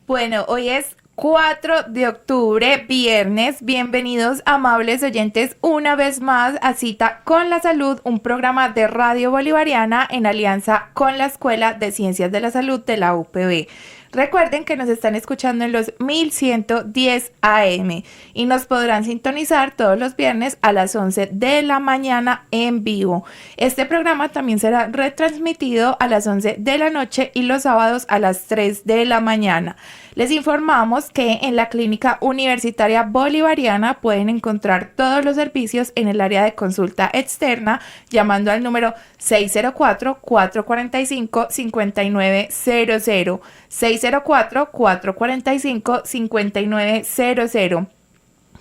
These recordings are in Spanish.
Bueno, hoy es 4 de octubre, viernes. Bienvenidos, amables oyentes, una vez más a Cita con la Salud, un programa de Radio Bolivariana en alianza con la Escuela de Ciencias de la Salud de la UPB. Recuerden que nos están escuchando en los 1110 AM y nos podrán sintonizar todos los viernes a las 11 de la mañana en vivo. Este programa también será retransmitido a las 11 de la noche y los sábados a las 3 de la mañana. Les informamos que en la Clínica Universitaria Bolivariana pueden encontrar todos los servicios en el área de consulta externa llamando al número 604-445-5900. 604-445-5900.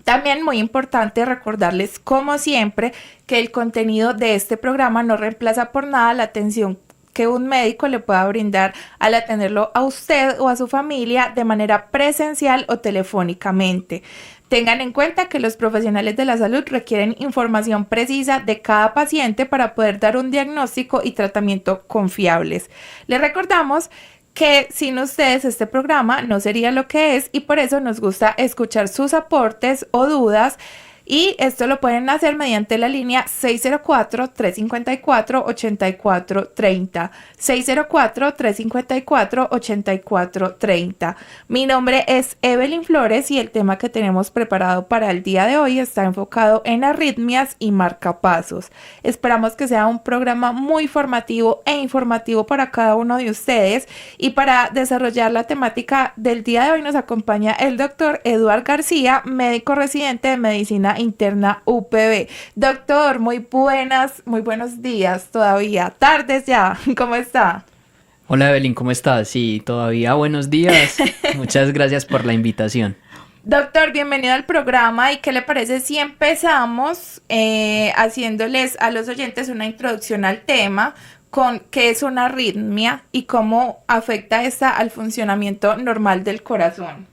También muy importante recordarles, como siempre, que el contenido de este programa no reemplaza por nada la atención que un médico le pueda brindar al atenderlo a usted o a su familia de manera presencial o telefónicamente. Tengan en cuenta que los profesionales de la salud requieren información precisa de cada paciente para poder dar un diagnóstico y tratamiento confiables. Les recordamos que sin ustedes este programa no sería lo que es y por eso nos gusta escuchar sus aportes o dudas. Y esto lo pueden hacer mediante la línea 604-354-8430. 604-354-8430. Mi nombre es Evelyn Flores y el tema que tenemos preparado para el día de hoy está enfocado en arritmias y marcapasos. Esperamos que sea un programa muy formativo e informativo para cada uno de ustedes. Y para desarrollar la temática del día de hoy nos acompaña el doctor Eduard García, médico residente de medicina interna UPB. Doctor, muy buenos días todavía, tardes ya, ¿cómo está? Hola Evelyn, ¿cómo estás? Sí, todavía buenos días. Muchas gracias por la invitación. Doctor, bienvenido al programa y ¿qué le parece si empezamos haciéndoles a los oyentes una introducción al tema con qué es una arritmia y cómo afecta esta al funcionamiento normal del corazón?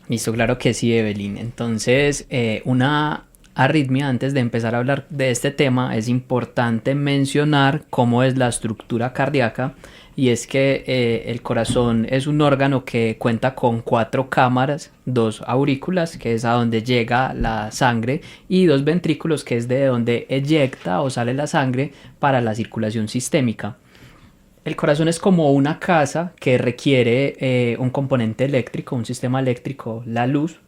Listo, claro que sí, Evelyn. Entonces, una arritmia, antes de empezar a hablar de este tema, es importante mencionar cómo es la estructura cardíaca. Y es que el corazón es un órgano que cuenta con 4 cámaras, 2 aurículas, que es a donde llega la sangre, y 2 ventrículos, que es de donde eyecta o sale la sangre para la circulación sistémica. El corazón es como una casa que requiere un componente eléctrico, un sistema eléctrico, la luz.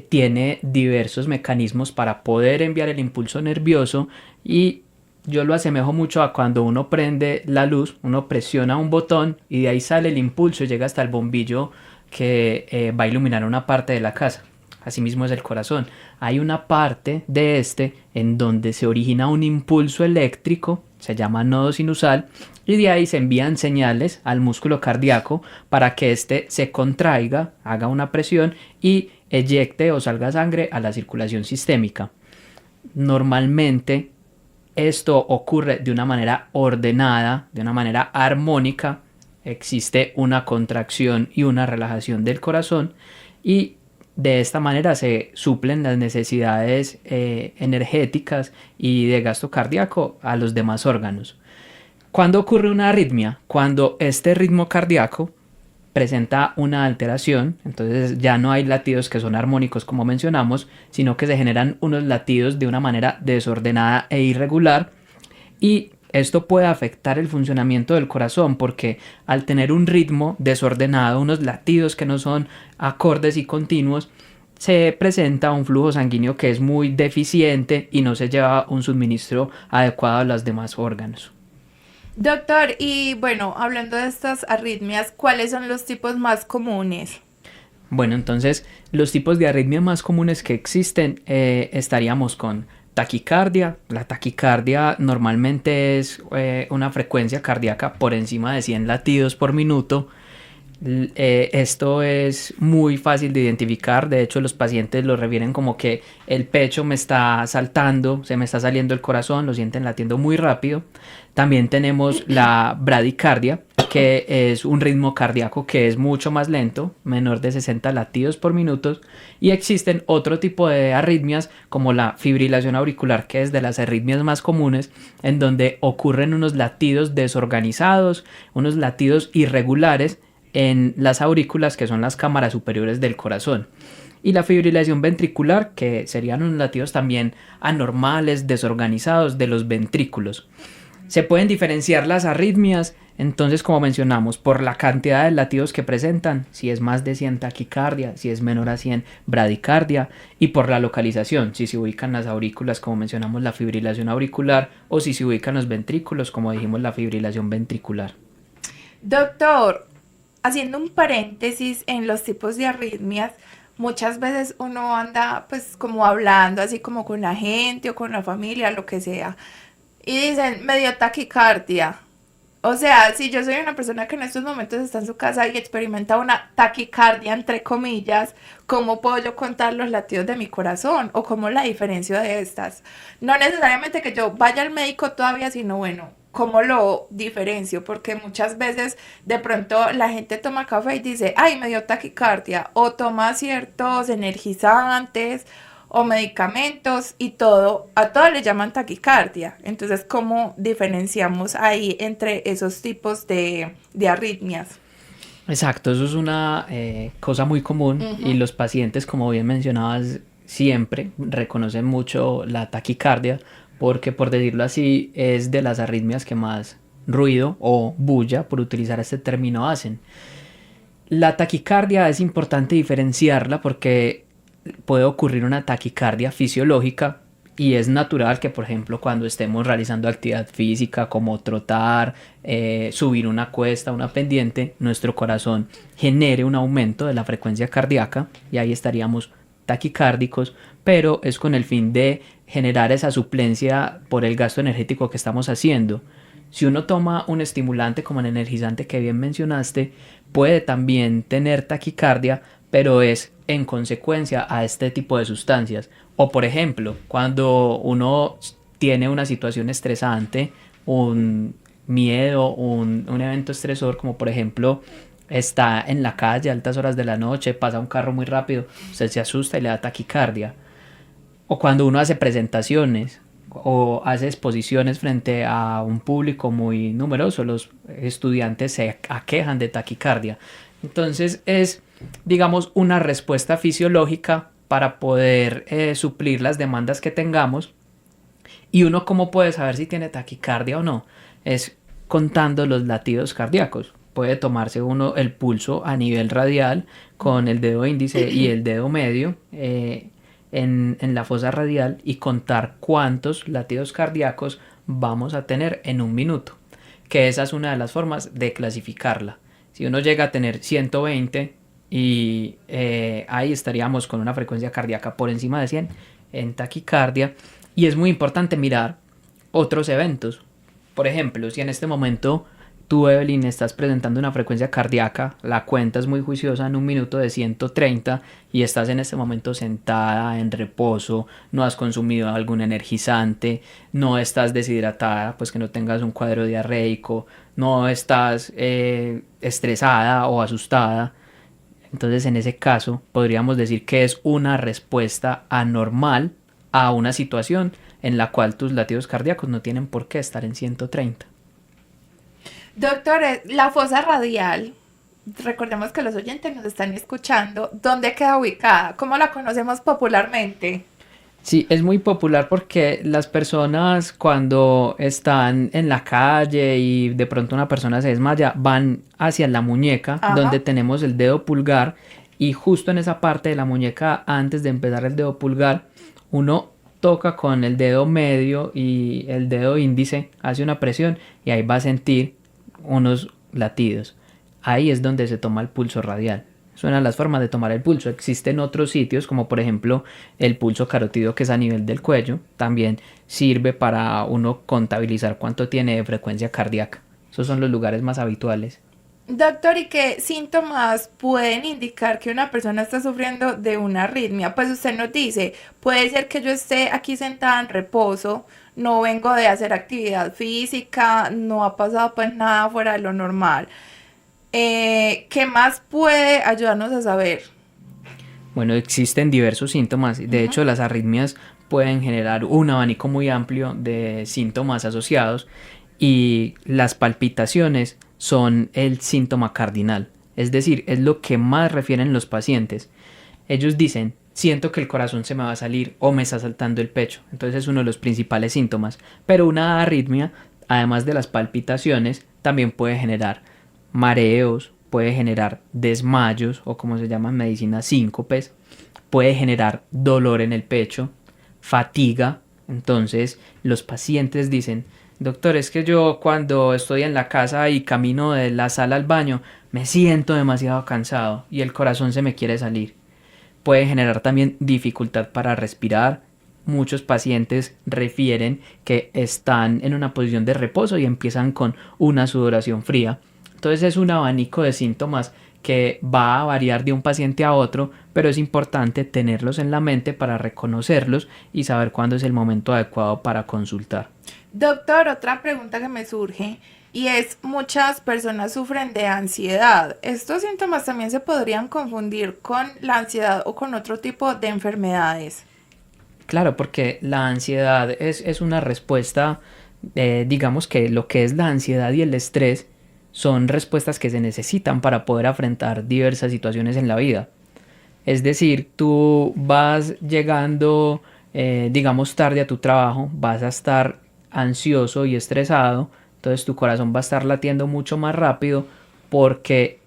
Tiene diversos mecanismos para poder enviar el impulso nervioso y yo lo asemejo mucho a cuando uno prende la luz, uno presiona un botón y de ahí sale el impulso y llega hasta el bombillo que va a iluminar una parte de la casa. Asimismo es el corazón. Hay una parte de este en donde se origina un impulso eléctrico, se llama nodo sinusal, y de ahí se envían señales al músculo cardíaco para que éste se contraiga, haga una presión y eyecte o salga sangre a la circulación sistémica. Normalmente esto ocurre de una manera ordenada, de una manera armónica. Existe una contracción y una relajación del corazón y de esta manera se suplen las necesidades energéticas y de gasto cardíaco a los demás órganos. ¿Cuándo ocurre una arritmia? Cuando este ritmo cardíaco presenta una alteración, entonces ya no hay latidos que son armónicos como mencionamos, sino que se generan unos latidos de una manera desordenada e irregular y esto puede afectar el funcionamiento del corazón porque al tener un ritmo desordenado, unos latidos que no son acordes y continuos, se presenta un flujo sanguíneo que es muy deficiente y no se lleva un suministro adecuado a los demás órganos. Doctor, y bueno, hablando de estas arritmias, ¿cuáles son los tipos más comunes? Bueno, entonces los tipos de arritmia más comunes que existen estaríamos con taquicardia. La taquicardia normalmente es una frecuencia cardíaca por encima de 100 latidos por minuto. Esto es muy fácil de identificar, de hecho los pacientes lo refieren como que el pecho me está saltando, se me está saliendo el corazón, lo sienten latiendo muy rápido. También tenemos la bradicardia, que es un ritmo cardíaco que es mucho más lento, menor de 60 latidos por minuto, y existen otro tipo de arritmias como la fibrilación auricular, que es de las arritmias más comunes, en donde ocurren unos latidos desorganizados, unos latidos irregulares, en las aurículas, que son las cámaras superiores del corazón. Y la fibrilación ventricular, que serían unos latidos también anormales, desorganizados de los ventrículos. Se pueden diferenciar las arritmias, entonces, como mencionamos, por la cantidad de latidos que presentan, si es más de 100 taquicardia, si es menor a 100 bradicardia, y por la localización, si se ubican las aurículas, como mencionamos, la fibrilación auricular, o si se ubican los ventrículos, como dijimos, la fibrilación ventricular. Doctor, haciendo un paréntesis en los tipos de arritmias, muchas veces uno anda pues como hablando así como con la gente o con la familia, lo que sea, y dicen, me dio taquicardia. O sea, si yo soy una persona que en estos momentos está en su casa y experimenta una taquicardia, entre comillas, ¿cómo puedo yo contar los latidos de mi corazón? ¿O cómo la diferencio de estas? No necesariamente que yo vaya al médico todavía, sino bueno, ¿cómo lo diferencio? Porque muchas veces de pronto la gente toma café y dice, ay, me dio taquicardia, o toma ciertos energizantes o medicamentos y todo, a todo le llaman taquicardia. Entonces, ¿cómo diferenciamos ahí entre esos tipos de arritmias? Exacto, eso es una cosa muy común y los pacientes, como bien mencionabas, siempre reconocen mucho la taquicardia porque, por decirlo así, es de las arritmias que más ruido o bulla, por utilizar este término, hacen. La taquicardia es importante diferenciarla porque puede ocurrir una taquicardia fisiológica y es natural que, por ejemplo, cuando estemos realizando actividad física como trotar, subir una cuesta, una pendiente, nuestro corazón genere un aumento de la frecuencia cardíaca y ahí estaríamos taquicárdicos, pero es con el fin de generar esa suplencia por el gasto energético que estamos haciendo. Si uno toma un estimulante como el energizante que bien mencionaste, puede también tener taquicardia, pero es en consecuencia a este tipo de sustancias. O por ejemplo, cuando uno tiene una situación estresante, un miedo, un evento estresor, como por ejemplo está en la calle a altas horas de la noche, pasa un carro muy rápido, usted se asusta y le da taquicardia. O cuando uno hace presentaciones o hace exposiciones frente a un público muy numeroso, los estudiantes se aquejan de taquicardia. Entonces es, digamos, una respuesta fisiológica para poder suplir las demandas que tengamos. ¿Y uno cómo puede saber si tiene taquicardia o no? Es contando los latidos cardíacos. Puede tomarse uno el pulso a nivel radial con el dedo índice y el dedo medio en la fosa radial y contar cuántos latidos cardíacos vamos a tener en un minuto. Que esa es una de las formas de clasificarla. Si uno llega a tener 120 y ahí estaríamos con una frecuencia cardíaca por encima de 100 en taquicardia. Y es muy importante mirar otros eventos. Por ejemplo, si en este momento tú, Evelyn, estás presentando una frecuencia cardíaca, la cuenta es muy juiciosa en un minuto de 130 y estás en este momento sentada en reposo, no has consumido algún energizante, no estás deshidratada, pues que no tengas un cuadro diarreico, no estás estresada o asustada. Entonces, en ese caso, podríamos decir que es una respuesta anormal a una situación en la cual tus latidos cardíacos no tienen por qué estar en 130. Doctor, la fosa radial, recordemos que los oyentes nos están escuchando, ¿dónde queda ubicada? ¿Cómo la conocemos popularmente? Sí, es muy popular porque las personas cuando están en la calle y de pronto una persona se desmaya, van hacia la muñeca, Ajá. donde tenemos el dedo pulgar, y justo en esa parte de la muñeca, antes de empezar el dedo pulgar, uno toca con el dedo medio y el dedo índice, hace una presión y ahí va a sentir unos latidos. Ahí es donde se toma el pulso radial. Son las formas de tomar el pulso. Existen otros sitios, como por ejemplo el pulso carótido, que es a nivel del cuello. También sirve para uno contabilizar cuánto tiene de frecuencia cardíaca. Esos son los lugares más habituales. Doctor, ¿y qué síntomas pueden indicar que una persona está sufriendo de una arritmia? Pues usted nos dice, puede ser que yo esté aquí sentada en reposo, no vengo de hacer actividad física, no ha pasado pues nada fuera de lo normal. ¿Qué más puede ayudarnos a saber? Bueno, existen diversos síntomas. De hecho, las arritmias pueden generar un abanico muy amplio de síntomas asociados y las palpitaciones son el síntoma cardinal. Es decir, es lo que más refieren los pacientes. Ellos dicen, siento que el corazón se me va a salir o me está saltando el pecho. Entonces es uno de los principales síntomas. Pero una arritmia, además de las palpitaciones, también puede generar mareos, puede generar desmayos o como se llama en medicina síncopes, puede generar dolor en el pecho, fatiga. Entonces los pacientes dicen, doctor, es que yo cuando estoy en la casa y camino de la sala al baño me siento demasiado cansado y el corazón se me quiere salir. Puede generar también dificultad para respirar. Muchos pacientes refieren que están en una posición de reposo y empiezan con una sudoración fría. Entonces es un abanico de síntomas que va a variar de un paciente a otro, pero es importante tenerlos en la mente para reconocerlos y saber cuándo es el momento adecuado para consultar. Doctor, otra pregunta que me surge y es, muchas personas sufren de ansiedad. ¿Estos síntomas también se podrían confundir con la ansiedad o con otro tipo de enfermedades? Claro, porque la ansiedad es una respuesta, digamos que lo que es la ansiedad y el estrés son respuestas que se necesitan para poder afrontar diversas situaciones en la vida. Es decir, tú vas llegando, digamos, tarde a tu trabajo, vas a estar ansioso y estresado, entonces tu corazón va a estar latiendo mucho más rápido porque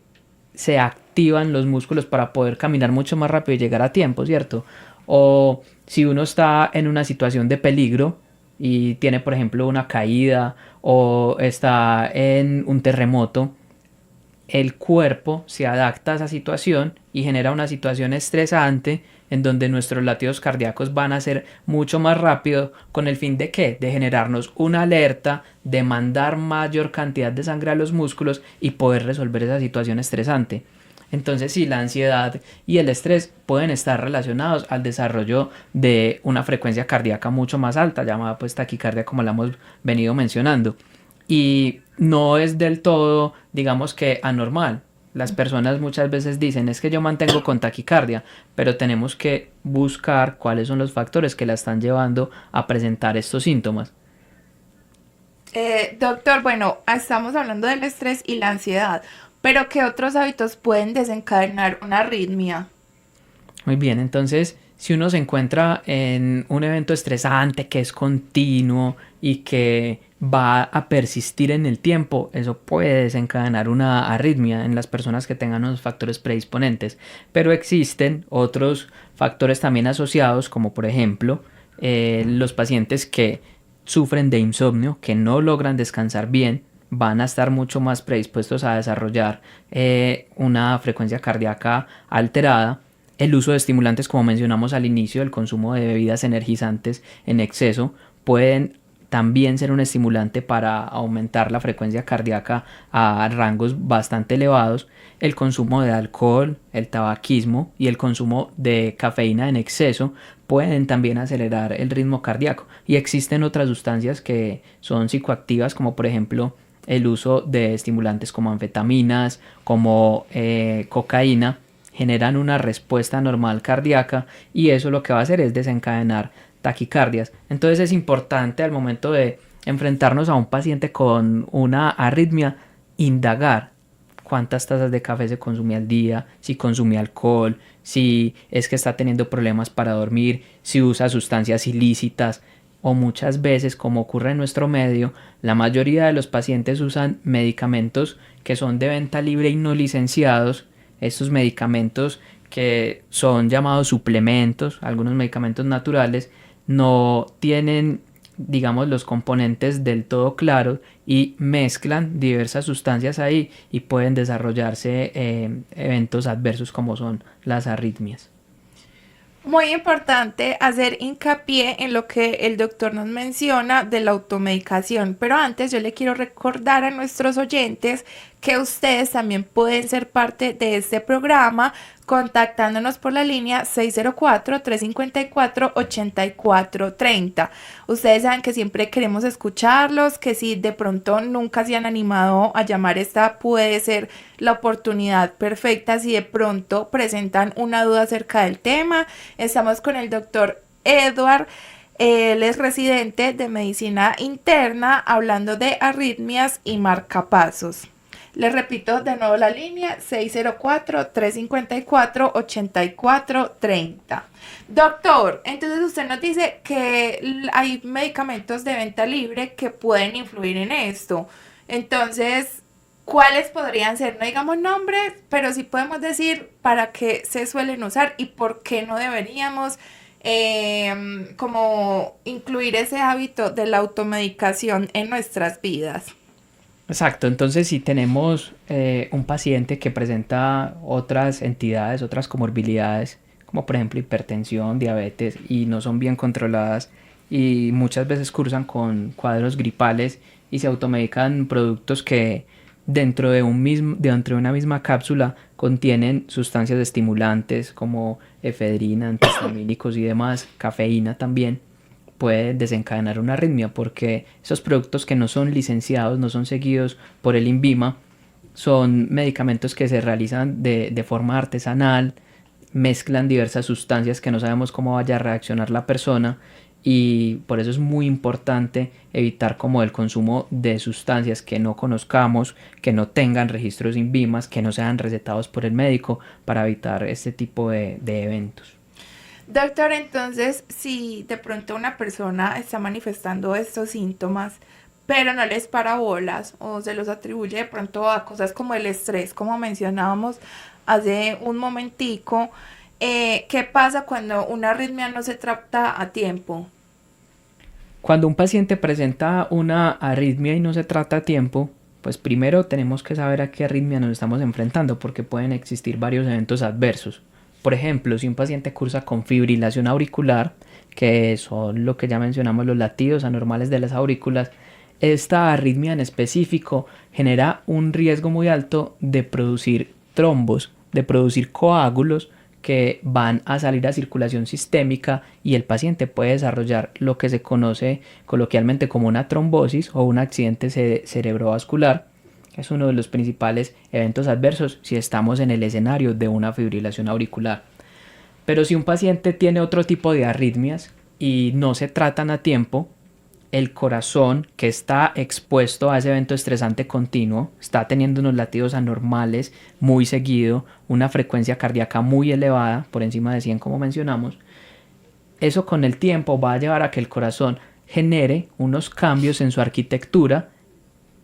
se activan los músculos para poder caminar mucho más rápido y llegar a tiempo, ¿cierto? O si uno está en una situación de peligro y tiene, por ejemplo, una caída o está en un terremoto, el cuerpo se adapta a esa situación y genera una situación estresante en donde nuestros latidos cardíacos van a ser mucho más rápido con el fin de ¿qué? De generarnos una alerta, de mandar mayor cantidad de sangre a los músculos y poder resolver esa situación estresante. Entonces sí, la ansiedad y el estrés pueden estar relacionados al desarrollo de una frecuencia cardíaca mucho más alta, llamada pues taquicardia como la hemos venido mencionando. Y no es del todo, digamos que anormal. Las personas muchas veces dicen, es que yo mantengo con taquicardia, pero tenemos que buscar cuáles son los factores que la están llevando a presentar estos síntomas. Doctor, bueno, estamos hablando del estrés y la ansiedad, pero ¿qué otros hábitos pueden desencadenar una arritmia? Muy bien, entonces si uno se encuentra en un evento estresante que es continuo y que va a persistir en el tiempo, eso puede desencadenar una arritmia en las personas que tengan unos factores predisponentes. Pero existen otros factores también asociados, como por ejemplo los pacientes que sufren de insomnio, que no logran descansar bien, van a estar mucho más predispuestos a desarrollar una frecuencia cardíaca alterada. El uso de estimulantes, como mencionamos al inicio, el consumo de bebidas energizantes en exceso, pueden también ser un estimulante para aumentar la frecuencia cardíaca a rangos bastante elevados. El consumo de alcohol, el tabaquismo y el consumo de cafeína en exceso pueden también acelerar el ritmo cardíaco. Y existen otras sustancias que son psicoactivas, como por ejemplo el uso de estimulantes como anfetaminas, como cocaína, generan una respuesta normal cardíaca y eso lo que va a hacer es desencadenar taquicardias. Entonces es importante al momento de enfrentarnos a un paciente con una arritmia, indagar cuántas tazas de café se consume al día, si consume alcohol, si es que está teniendo problemas para dormir, si usa sustancias ilícitas o muchas veces, como ocurre en nuestro medio, la mayoría de los pacientes usan medicamentos que son de venta libre y no licenciados. Estos medicamentos que son llamados suplementos, algunos medicamentos naturales, no tienen, digamos, los componentes del todo claros y mezclan diversas sustancias ahí y pueden desarrollarse eventos adversos como son las arritmias. Muy importante hacer hincapié en lo que el doctor nos menciona de la automedicación, pero antes yo le quiero recordar a nuestros oyentes que ustedes también pueden ser parte de este programa contactándonos por la línea 604-354-8430. Ustedes saben que siempre queremos escucharlos, que si de pronto nunca se han animado a llamar, esta puede ser la oportunidad perfecta si de pronto presentan una duda acerca del tema. Estamos con el doctor Edward. Él es residente de medicina interna hablando de arritmias y marcapasos. Les repito de nuevo la línea 604-354-8430. Doctor, entonces usted nos dice que hay medicamentos de venta libre que pueden influir en esto. Entonces, ¿cuáles podrían ser? No digamos nombres, pero sí podemos decir para qué se suelen usar y por qué no deberíamos como incluir ese hábito de la automedicación en nuestras vidas. Exacto, entonces si tenemos un paciente que presenta otras entidades, otras comorbilidades, como por ejemplo hipertensión, diabetes, y no son bien controladas y muchas veces cursan con cuadros gripales y se automedican productos que dentro de una misma cápsula contienen sustancias estimulantes como efedrina, antihistamínicos y demás, cafeína también, puede desencadenar una arritmia porque esos productos que no son licenciados, no son seguidos por el INVIMA, son medicamentos que se realizan de forma artesanal, mezclan diversas sustancias que no sabemos cómo vaya a reaccionar la persona y por eso es muy importante evitar como el consumo de sustancias que no conozcamos, que no tengan registros INVIMAs, que no sean recetados por el médico para evitar este tipo de eventos. Doctor, entonces, si de pronto una persona está manifestando estos síntomas, pero no les para bolas o se los atribuye de pronto a cosas como el estrés, como mencionábamos hace un momentico, ¿qué pasa cuando una arritmia no se trata a tiempo? Cuando un paciente presenta una arritmia y no se trata a tiempo, pues primero tenemos que saber a qué arritmia nos estamos enfrentando porque pueden existir varios eventos adversos. Por ejemplo, si un paciente cursa con fibrilación auricular, que son lo que ya mencionamos los latidos anormales de las aurículas, esta arritmia en específico genera un riesgo muy alto de producir trombos, de producir coágulos que van a salir a circulación sistémica y el paciente puede desarrollar lo que se conoce coloquialmente como una trombosis o un accidente cerebrovascular. Es uno de los principales eventos adversos si estamos en el escenario de una fibrilación auricular. Pero si un paciente tiene otro tipo de arritmias y no se tratan a tiempo, el corazón que está expuesto a ese evento estresante continuo, está teniendo unos latidos anormales muy seguido, una frecuencia cardíaca muy elevada, por encima de 100 como mencionamos, eso con el tiempo va a llevar a que el corazón genere unos cambios en su arquitectura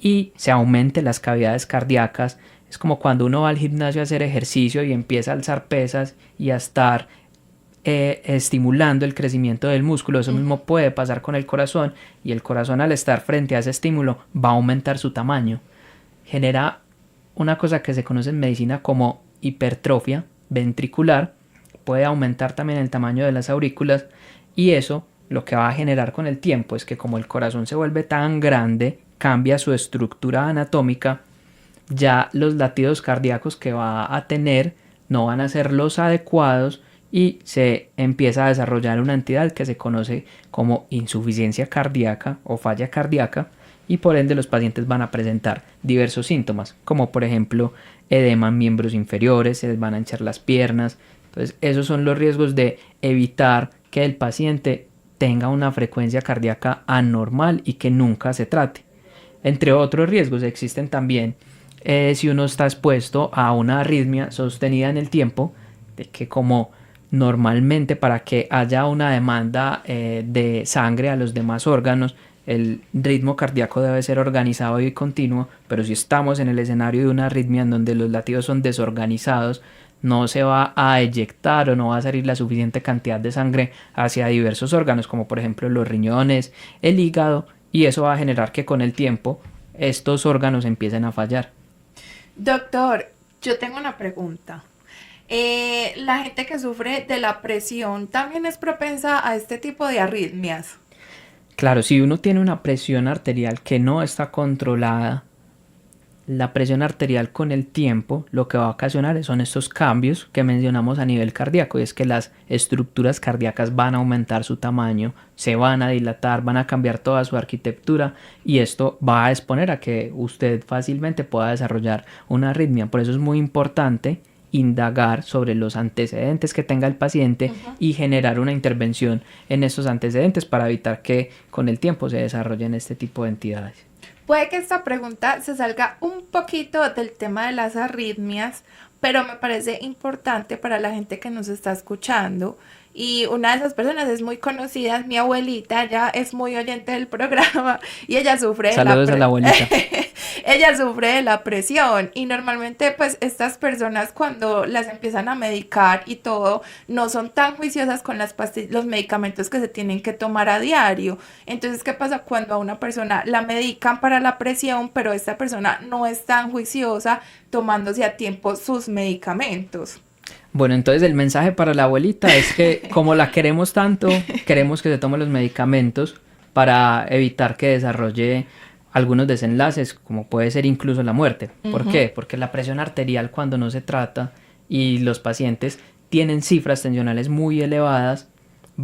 y se aumente las cavidades cardíacas. Es como cuando uno va al gimnasio a hacer ejercicio y empieza a alzar pesas y a estar estimulando el crecimiento del músculo. Eso mismo puede pasar con el corazón y el corazón al estar frente a ese estímulo va a aumentar su tamaño. Genera una cosa que se conoce en medicina como hipertrofia ventricular, puede aumentar también el tamaño de las aurículas y eso lo que va a generar con el tiempo es que como el corazón se vuelve tan grande, cambia su estructura anatómica, ya los latidos cardíacos que va a tener no van a ser los adecuados y se empieza a desarrollar una entidad que se conoce como insuficiencia cardíaca o falla cardíaca y por ende los pacientes van a presentar diversos síntomas como por ejemplo edema en miembros inferiores, se les van a hinchar las piernas. Entonces esos son los riesgos de evitar que el paciente tenga una frecuencia cardíaca anormal y que nunca se trate. Entre otros riesgos existen también si uno está expuesto a una arritmia sostenida en el tiempo, de que como normalmente para que haya una demanda de sangre a los demás órganos, el ritmo cardíaco debe ser organizado y continuo, pero si estamos en el escenario de una arritmia en donde los latidos son desorganizados, no se va a eyectar o no va a salir la suficiente cantidad de sangre hacia diversos órganos, como por ejemplo los riñones, el hígado, y eso va a generar que con el tiempo estos órganos empiecen a fallar. Doctor, yo tengo una pregunta. La gente que sufre de la presión también es propensa a este tipo de arritmias. Claro, si uno tiene una presión arterial que no está controlada, la presión arterial con el tiempo lo que va a ocasionar son estos cambios que mencionamos a nivel cardíaco, y es que las estructuras cardíacas van a aumentar su tamaño, se van a dilatar, van a cambiar toda su arquitectura y esto va a exponer a que usted fácilmente pueda desarrollar una arritmia. Por eso es muy importante indagar sobre los antecedentes que tenga el paciente y generar una intervención en esos antecedentes para evitar que con el tiempo se desarrollen este tipo de entidades. Puede que esta pregunta se salga un poquito del tema de las arritmias, pero me parece importante para la gente que nos está escuchando. Y una de esas personas es muy conocida, es mi abuelita, ella es muy oyente del programa y ella sufre de Saludos a la abuelita. ella sufre de la presión y normalmente pues estas personas cuando las empiezan a medicar y todo no son tan juiciosas con las los medicamentos que se tienen que tomar a diario. Entonces, ¿qué pasa cuando a una persona la medican para la presión, pero esta persona no es tan juiciosa tomándose a tiempo sus medicamentos? Bueno, entonces el mensaje para la abuelita es que como la queremos tanto, queremos que se tome los medicamentos para evitar que desarrolle algunos desenlaces, como puede ser incluso la muerte. ¿Por qué? Porque la presión arterial cuando no se trata y los pacientes tienen cifras tensionales muy elevadas,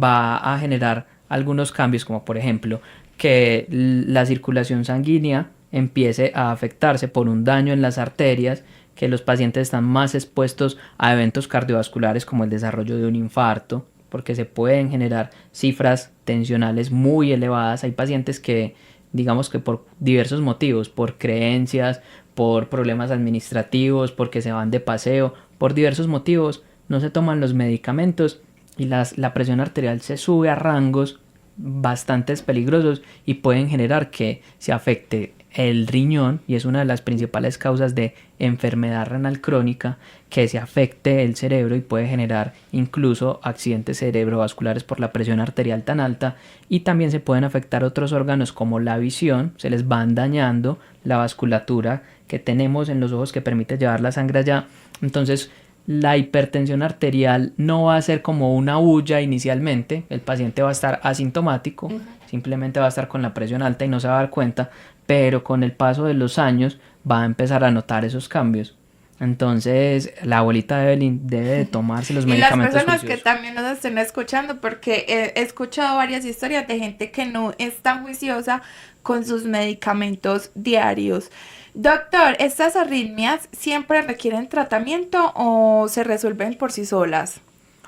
va a generar algunos cambios, como por ejemplo que la circulación sanguínea empiece a afectarse por un daño en las arterias, que los pacientes están más expuestos a eventos cardiovasculares como el desarrollo de un infarto, porque se pueden generar cifras tensionales muy elevadas. Hay pacientes que, digamos que por diversos motivos, por creencias, por problemas administrativos, porque se van de paseo, por diversos motivos, no se toman los medicamentos y la presión arterial se sube a rangos bastante peligrosos y pueden generar que se afecte el riñón, y es una de las principales causas de enfermedad renal crónica, que se afecte el cerebro y puede generar incluso accidentes cerebrovasculares por la presión arterial tan alta, y también se pueden afectar otros órganos como la visión, se les van dañando la vasculatura que tenemos en los ojos que permite llevar la sangre allá. Entonces la hipertensión arterial no va a ser como una bulla inicialmente, el paciente va a estar asintomático, simplemente va a estar con la presión alta y no se va a dar cuenta, pero con el paso de los años va a empezar a notar esos cambios. Entonces la abuelita de Evelyn debe de tomarse los medicamentos. Y las personas juiciosos que también nos estén escuchando, porque he escuchado varias historias de gente que no es tan juiciosa con sus medicamentos diarios. Doctor, ¿estas arritmias siempre requieren tratamiento o se resuelven por sí solas?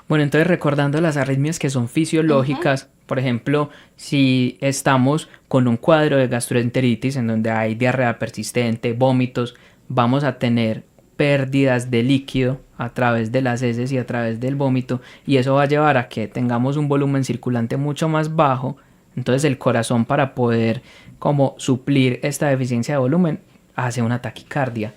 Bueno, entonces recordando las arritmias que son fisiológicas, por ejemplo, si estamos con un cuadro de gastroenteritis en donde hay diarrea persistente, vómitos, vamos a tener pérdidas de líquido a través de las heces y a través del vómito, y eso va a llevar a que tengamos un volumen circulante mucho más bajo. Entonces el corazón, para poder como suplir esta deficiencia de volumen, hace una taquicardia.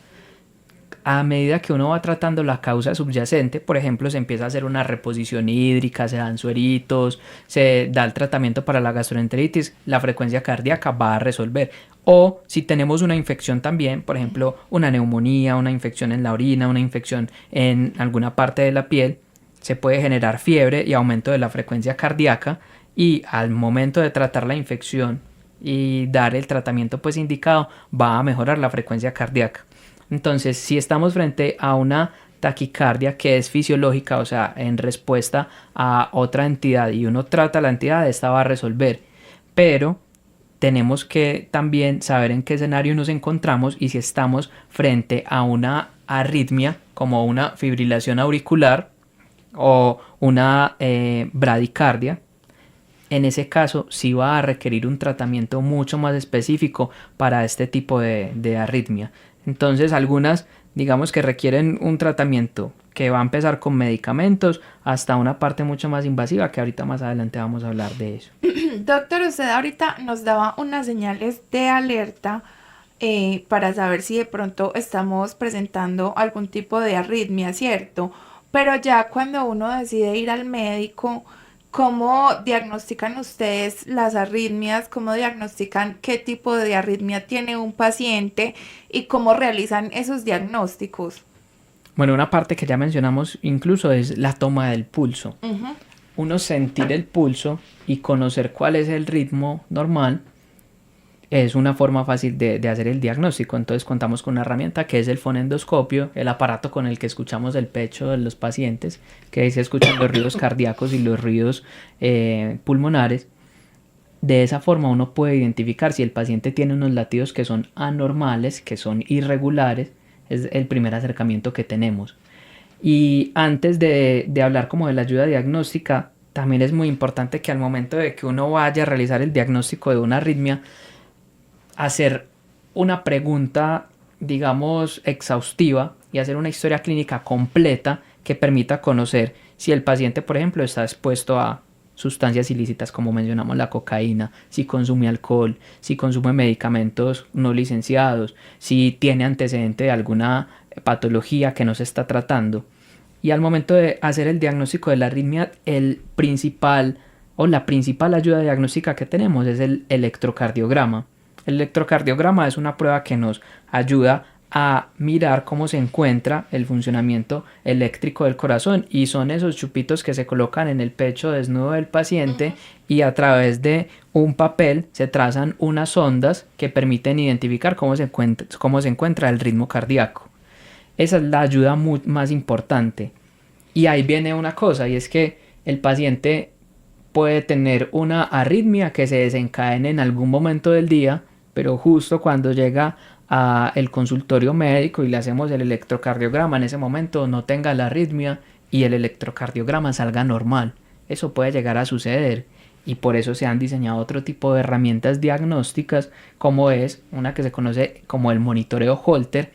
A medida que uno va tratando la causa subyacente, por ejemplo, se empieza a hacer una reposición hídrica, se dan sueritos, se da el tratamiento para la gastroenteritis, la frecuencia cardíaca va a resolver. O si tenemos una infección también, por ejemplo, una neumonía, una infección en la orina, una infección en alguna parte de la piel, se puede generar fiebre y aumento de la frecuencia cardíaca, y al momento de tratar la infección y dar el tratamiento pues indicado, va a mejorar la frecuencia cardíaca. Entonces, si estamos frente a una taquicardia que es fisiológica, o sea, en respuesta a otra entidad, y uno trata la entidad, esta va a resolver. Pero tenemos que también saber en qué escenario nos encontramos y si estamos frente a una arritmia como una fibrilación auricular o una bradicardia. En ese caso sí va a requerir un tratamiento mucho más específico para este tipo de arritmia. Entonces algunas, digamos que requieren un tratamiento que va a empezar con medicamentos hasta una parte mucho más invasiva, que ahorita más adelante vamos a hablar de eso. Doctor, usted ahorita nos daba unas señales de alerta para saber si de pronto estamos presentando algún tipo de arritmia, ¿cierto? Pero ya cuando uno decide ir al médico, ¿cómo diagnostican ustedes las arritmias? ¿Cómo diagnostican qué tipo de arritmia tiene un paciente y cómo realizan esos diagnósticos? Bueno, una parte que ya mencionamos incluso es la toma del pulso. Ujú. Uno sentir el pulso y conocer cuál es el ritmo normal es una forma fácil de hacer el diagnóstico. Entonces contamos con una herramienta que es el fonendoscopio, el aparato con el que escuchamos el pecho de los pacientes, que ahí se escuchan los ruidos cardíacos y los ruidos pulmonares. De esa forma uno puede identificar si el paciente tiene unos latidos que son anormales, que son irregulares. Es el primer acercamiento que tenemos. Y antes de hablar como de la ayuda diagnóstica, también es muy importante que al momento de que uno vaya a realizar el diagnóstico de una arritmia, hacer una pregunta, digamos, exhaustiva y hacer una historia clínica completa que permita conocer si el paciente, por ejemplo, está expuesto a sustancias ilícitas como mencionamos la cocaína, si consume alcohol, si consume medicamentos no licenciados, si tiene antecedente de alguna patología que no se está tratando. Y al momento de hacer el diagnóstico de la arritmia, el principal o la principal ayuda diagnóstica que tenemos es el electrocardiograma. El electrocardiograma es una prueba que nos ayuda a mirar cómo se encuentra el funcionamiento eléctrico del corazón, y son esos chupitos que se colocan en el pecho desnudo del paciente y a través de un papel se trazan unas ondas que permiten identificar cómo se encuentra el ritmo cardíaco. Esa es la ayuda más importante. Y ahí viene una cosa, y es que el paciente puede tener una arritmia que se desencadene en algún momento del día, pero justo cuando llega al consultorio médico y le hacemos el electrocardiograma, en ese momento no tenga la arritmia y el electrocardiograma salga normal. Eso puede llegar a suceder, y por eso se han diseñado otro tipo de herramientas diagnósticas, como es una que se conoce como el monitoreo Holter,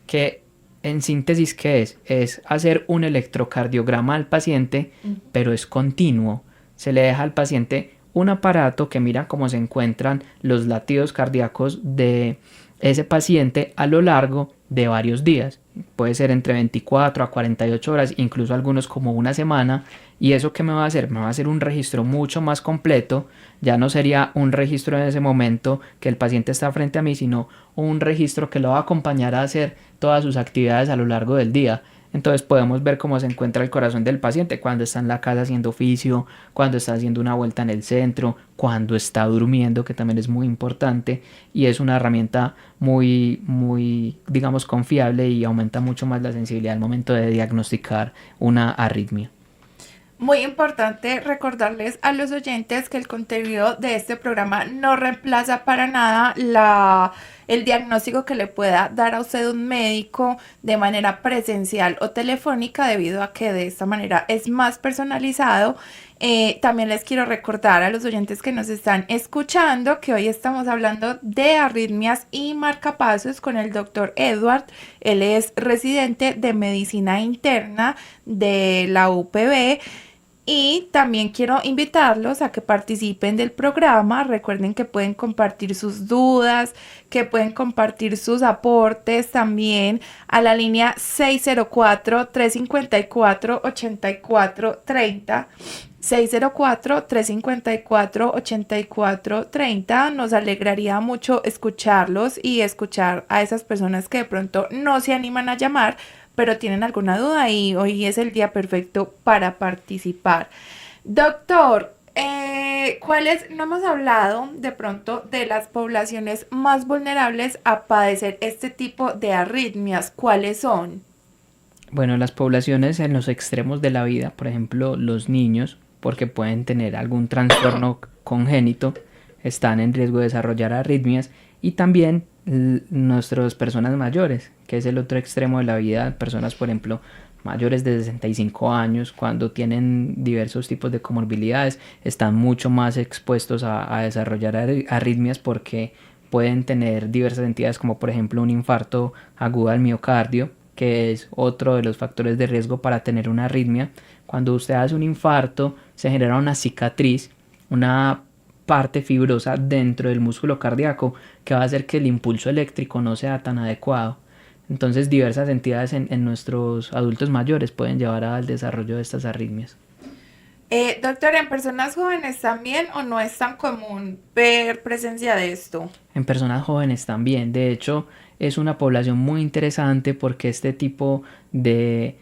que en síntesis, ¿qué es? Es hacer un electrocardiograma al paciente, pero es continuo. Se le deja al paciente un aparato que mira cómo se encuentran los latidos cardíacos de ese paciente a lo largo de varios días. Puede ser entre 24 a 48 horas, incluso algunos como una semana. ¿Y eso qué me va a hacer? Me va a hacer un registro mucho más completo. Ya no sería un registro en ese momento que el paciente está frente a mí, sino un registro que lo va a acompañar a hacer todas sus actividades a lo largo del día. Entonces podemos ver cómo se encuentra el corazón del paciente cuando está en la casa haciendo oficio, cuando está haciendo una vuelta en el centro, cuando está durmiendo, que también es muy importante, y es una herramienta muy, digamos, confiable, y aumenta mucho más la sensibilidad al momento de diagnosticar una arritmia. Muy importante recordarles a los oyentes que el contenido de este programa no reemplaza para nada el diagnóstico que le pueda dar a usted un médico de manera presencial o telefónica, debido a que de esta manera es más personalizado. También les quiero recordar a los oyentes que nos están escuchando que hoy estamos hablando de arritmias y marcapasos con el doctor Edward. Él es residente de medicina interna de la UPB. Y también quiero invitarlos a que participen del programa. Recuerden que pueden compartir sus dudas, que pueden compartir sus aportes también a la línea 604-354-8430. 604-354-8430. Nos alegraría mucho escucharlos y escuchar a esas personas que de pronto no se animan a llamar, pero tienen alguna duda, y hoy es el día perfecto para participar. Doctor, no hemos hablado de pronto de las poblaciones más vulnerables a padecer este tipo de arritmias? ¿Cuáles son? Bueno, las poblaciones en los extremos de la vida, por ejemplo, los niños, porque pueden tener algún trastorno congénito, están en riesgo de desarrollar arritmias, y también nuestras personas mayores, que es el otro extremo de la vida, personas, por ejemplo, mayores de 65 años, cuando tienen diversos tipos de comorbilidades, están mucho más expuestos a desarrollar arritmias, porque pueden tener diversas entidades, como por ejemplo un infarto agudo al miocardio, que es otro de los factores de riesgo para tener una arritmia. Cuando usted hace un infarto, se genera una cicatriz, una parte fibrosa dentro del músculo cardíaco, que va a hacer que el impulso eléctrico no sea tan adecuado. Entonces diversas entidades en nuestros adultos mayores pueden llevar al desarrollo de estas arritmias. Doctor, ¿en personas jóvenes también o no es tan común ver presencia de esto? En personas jóvenes también. De hecho, es una población muy interesante, porque este tipo de,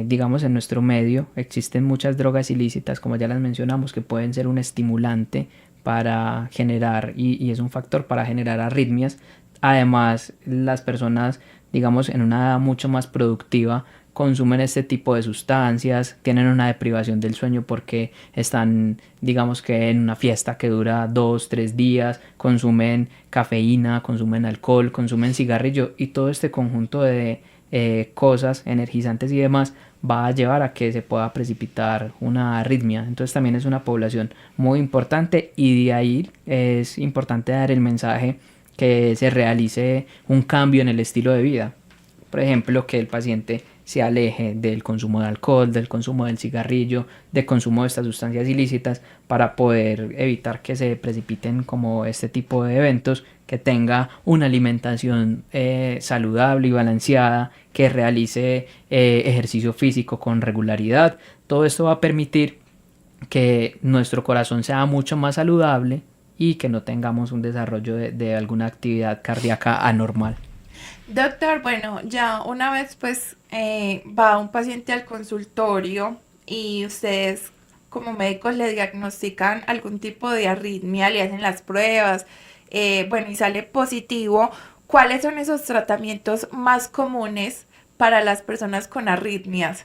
digamos, en nuestro medio existen muchas drogas ilícitas, como ya las mencionamos, que pueden ser un estimulante para generar, y es un factor para generar arritmias. Además, las personas, digamos, en una edad mucho más productiva, consumen este tipo de sustancias, tienen una deprivación del sueño porque están, digamos, que en una fiesta que dura 2-3 días, consumen cafeína, consumen alcohol, consumen cigarrillo, y todo este conjunto de cosas energizantes y demás va a llevar a que se pueda precipitar una arritmia. Entonces también es una población muy importante, y de ahí es importante dar el mensaje que se realice un cambio en el estilo de vida. Por ejemplo, que el paciente se aleje del consumo de alcohol, del consumo del cigarrillo, del consumo de estas sustancias ilícitas para poder evitar que se precipiten como este tipo de eventos, que tenga una alimentación saludable y balanceada, que realice ejercicio físico con regularidad. Todo esto va a permitir que nuestro corazón sea mucho más saludable y que no tengamos un desarrollo de alguna actividad cardíaca anormal. Doctor, bueno, ya una vez pues va un paciente al consultorio y ustedes como médicos le diagnostican algún tipo de arritmia, le hacen las pruebas, bueno, y sale positivo, ¿cuáles son esos tratamientos más comunes para las personas con arritmias?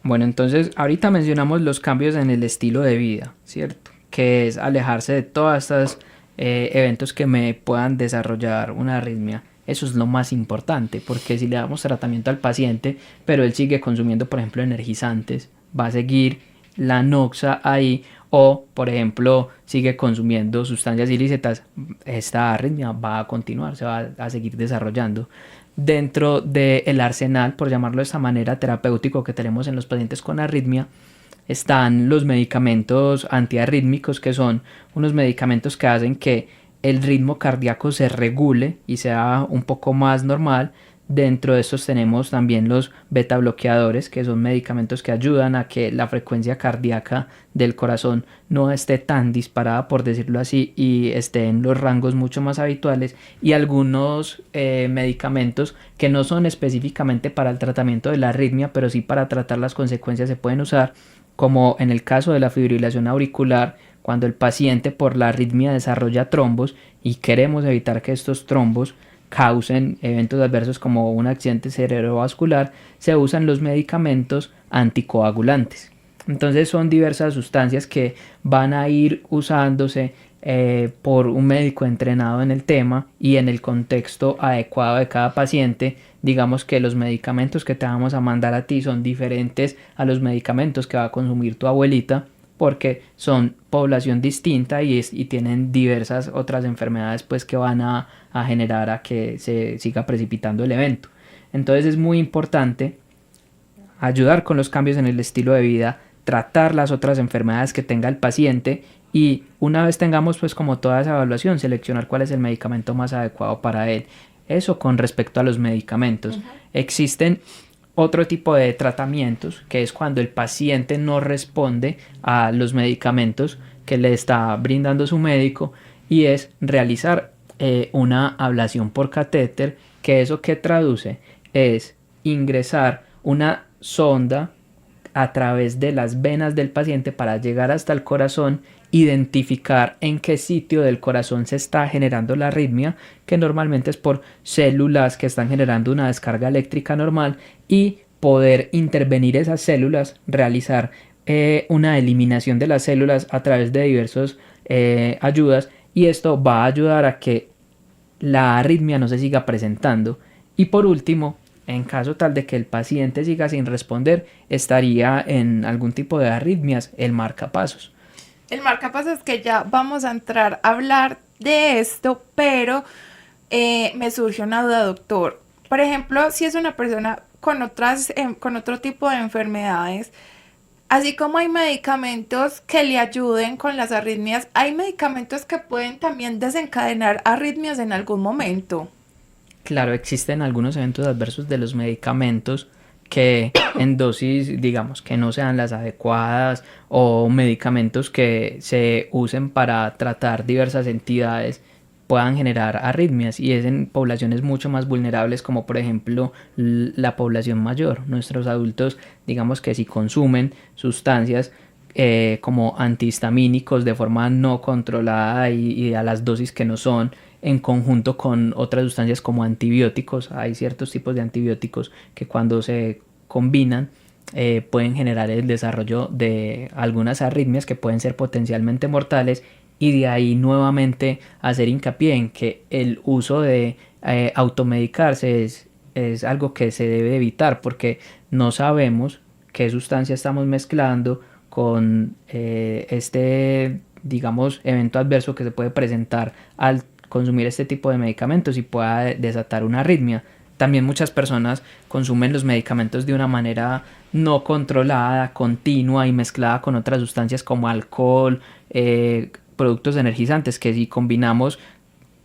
Bueno, entonces ahorita mencionamos los cambios en el estilo de vida, ¿cierto? Que es alejarse de todos estos eventos que me puedan desarrollar una arritmia. Eso es lo más importante, porque si le damos tratamiento al paciente, pero él sigue consumiendo, por ejemplo, energizantes, va a seguir la noxa ahí, o, por ejemplo, sigue consumiendo sustancias ilícitas, esta arritmia va a continuar, se va a seguir desarrollando. Dentro del arsenal, por llamarlo de esta manera, terapéutico que tenemos en los pacientes con arritmia, están los medicamentos antiarrítmicos, que son unos medicamentos que hacen que el ritmo cardíaco se regule y sea un poco más normal. Dentro de estos tenemos también los beta bloqueadores, que son medicamentos que ayudan a que la frecuencia cardíaca del corazón no esté tan disparada, por decirlo así, y esté en los rangos mucho más habituales, y algunos medicamentos que no son específicamente para el tratamiento de la arritmia, pero sí para tratar las consecuencias se pueden usar, como en el caso de la fibrilación auricular, cuando el paciente por la arritmia desarrolla trombos y queremos evitar que estos trombos causen eventos adversos como un accidente cerebrovascular, se usan los medicamentos anticoagulantes. Entonces son diversas sustancias que van a ir usándose por un médico entrenado en el tema y en el contexto adecuado de cada paciente. Digamos que los medicamentos que te vamos a mandar a ti son diferentes a los medicamentos que va a consumir tu abuelita, porque son población distinta y tienen diversas otras enfermedades pues que van a generar a que se siga precipitando el evento. Entonces es muy importante ayudar con los cambios en el estilo de vida, tratar las otras enfermedades que tenga el paciente, y una vez tengamos pues como toda esa evaluación, seleccionar cuál es el medicamento más adecuado para él. Eso con respecto a los medicamentos. Uh-huh. Existen otro tipo de tratamientos, que es cuando el paciente no responde a los medicamentos que le está brindando su médico, y es realizar una ablación por catéter, que eso que traduce es ingresar una sonda a través de las venas del paciente para llegar hasta el corazón, identificar en qué sitio del corazón se está generando la arritmia, que normalmente es por células que están generando una descarga eléctrica normal, y poder intervenir esas células, realizar una eliminación de las células a través de diversas ayudas, y esto va a ayudar a que la arritmia no se siga presentando. Y por último, en caso tal de que el paciente siga sin responder, estaría en algún tipo de arritmias el marcapasos. El marcapasos, que ya vamos a entrar a hablar de esto, pero me surge una duda, doctor. Por ejemplo, si es una persona con otro tipo de enfermedades, así como hay medicamentos que le ayuden con las arritmias, hay medicamentos que pueden también desencadenar arritmias en algún momento. Claro, existen algunos eventos adversos de los medicamentos que en dosis, digamos, que no sean las adecuadas, o medicamentos que se usen para tratar diversas entidades, puedan generar arritmias, y es en poblaciones mucho más vulnerables, como por ejemplo la población mayor. Nuestros adultos, digamos que si consumen sustancias como antihistamínicos de forma no controlada y a las dosis que no son, en conjunto con otras sustancias como antibióticos, hay ciertos tipos de antibióticos que cuando se combinan pueden generar el desarrollo de algunas arritmias que pueden ser potencialmente mortales. Y de ahí nuevamente hacer hincapié en que el uso de automedicarse es algo que se debe evitar, porque no sabemos qué sustancia estamos mezclando con este, digamos, evento adverso que se puede presentar al consumir este tipo de medicamentos y pueda desatar una arritmia. También muchas personas consumen los medicamentos de una manera no controlada, continua y mezclada con otras sustancias como alcohol, productos energizantes, que si combinamos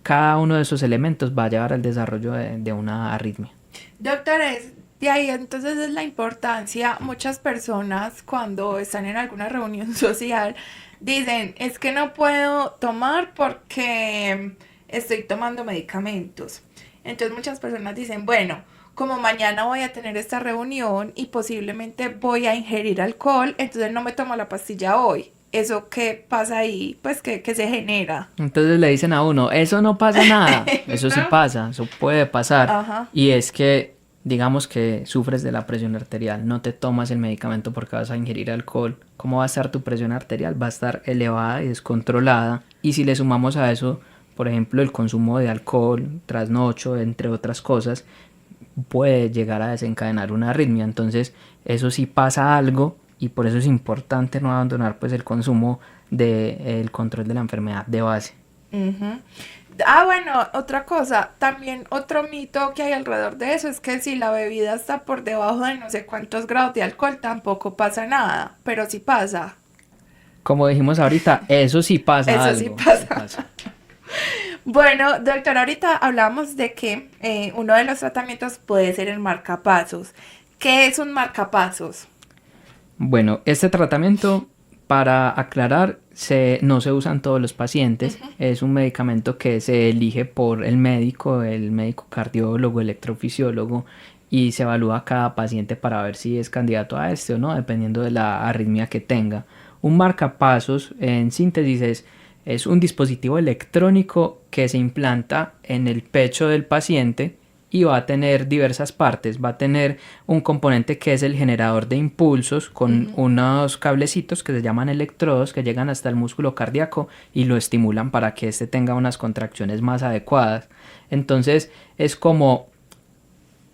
cada uno de esos elementos va a llevar al desarrollo de una arritmia. Doctores, de ahí entonces es la importancia. Muchas personas cuando están en alguna reunión social dicen, es que no puedo tomar porque estoy tomando medicamentos. Entonces muchas personas dicen, bueno, como mañana voy a tener esta reunión y posiblemente voy a ingerir alcohol, entonces no me tomo la pastilla hoy. ¿Eso qué pasa ahí? Pues que se genera. Entonces le dicen a uno, eso no pasa nada, eso sí ¿No? pasa, eso puede pasar. Ajá. Y es que, digamos que sufres de la presión arterial, no te tomas el medicamento porque vas a ingerir alcohol. ¿Cómo va a estar tu presión arterial? Va a estar elevada y descontrolada. Y si le sumamos a eso, por ejemplo, el consumo de alcohol, trasnocho, entre otras cosas, puede llegar a desencadenar una arritmia. Entonces, eso sí pasa algo y por eso es importante no abandonar pues el consumo del control de la enfermedad de base. Ujú. Ah, bueno, otra cosa, también otro mito que hay alrededor de eso es que si la bebida está por debajo de no sé cuántos grados de alcohol, tampoco pasa nada, pero sí pasa. Como dijimos ahorita, eso sí pasa Eso sí algo. pasa. Bueno, doctor, ahorita hablamos de que uno de los tratamientos puede ser el marcapasos. ¿Qué es un marcapasos? Bueno, este tratamiento, para aclarar, no se usa en todos los pacientes. Es un medicamento que se elige por el médico cardiólogo, electrofisiólogo, y se evalúa a cada paciente para ver si es candidato a este o no, dependiendo de la arritmia que tenga. Un marcapasos, en síntesis, es un dispositivo electrónico que se implanta en el pecho del paciente y va a tener diversas partes. Va a tener un componente que es el generador de impulsos con unos cablecitos que se llaman electrodos que llegan hasta el músculo cardíaco y lo estimulan para que éste tenga unas contracciones más adecuadas. Entonces es como